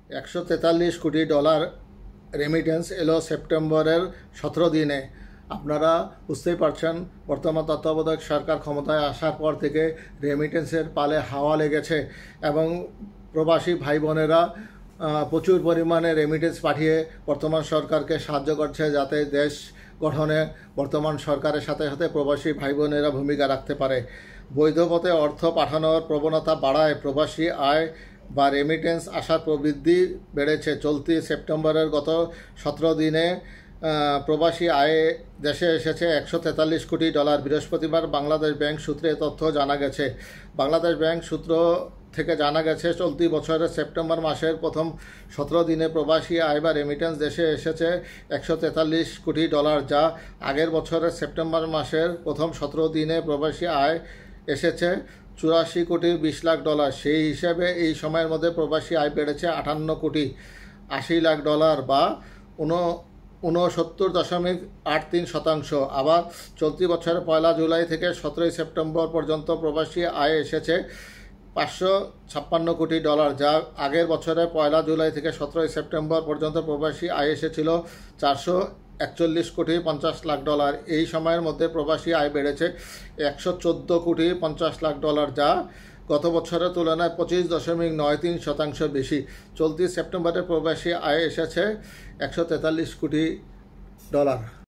143 কোটি dollar remittance এলো সেপ্টেম্বরের 17 দিনে। আপনারা বুঝতেই পারছেন, বর্তমান তত্ত্বাবধায়ক সরকার ক্ষমতায় আসার পর থেকে রেমিটেন্সের পালে হাওয়া লেগেছে এবং প্রবাসী ভাই বোনেরা প্রচুর পরিমাণে রেমিটেন্স পাঠিয়ে বর্তমান সরকারকে সাহায্য করছে, যাতে দেশ গঠনে বর্তমান সরকারের সাথে সাথে প্রবাসী ভাই বোনেরা ভূমিকা রাখতে পারে। বৈধ পথে অর্থ পাঠানোর প্রবণতা বাড়ায় প্রবাসী আয় বা রেমিটেন্স আসার প্রবৃদ্ধি বেড়েছে। চলতি সেপ্টেম্বরের গত 17 দিনে প্রবাসী আয়ে দেশে এসেছে 143 কোটি ডলার। বৃহস্পতিবার বাংলাদেশ ব্যাংক সূত্রে তথ্য জানা গেছে। বাংলাদেশ ব্যাংক সূত্র থেকে জানা গেছে, চলতি বছরের সেপ্টেম্বর মাসের প্রথম 17 দিনে প্রবাসী আয় বা রেমিটেন্স দেশে এসেছে 143 কোটি ডলার, যা আগের বছরের সেপ্টেম্বর মাসের প্রথম 17 দিনে প্রবাসী আয় এসেছে 84 কোটি 20 লাখ ডলার। সেই হিসেবে এই সময়ের মধ্যে প্রবাসী আয় বেড়েছে 58 কোটি 80 লাখ ডলার বা 69.83%। আবার চলতি বছরের 1 জুলাই থেকে 17 সেপ্টেম্বর পর্যন্ত প্রবাসী আয় এসেছে 556 কোটি ডলার, যা আগের বছরে 1 জুলাই থেকে 17 সেপ্টেম্বর পর্যন্ত প্রবাসী আয় এসেছিল 441 কোটি 50 লাখ ডলার। এই সময়ের মধ্যে প্রবাসী আয় বেড়েছে 114 কোটি 50 লাখ ডলার, যা গত বছরের তুলনায় 25.93% বেশি। চলতি সেপ্টেম্বরে প্রবাসী আয় এসেছে 143 কোটি ডলার।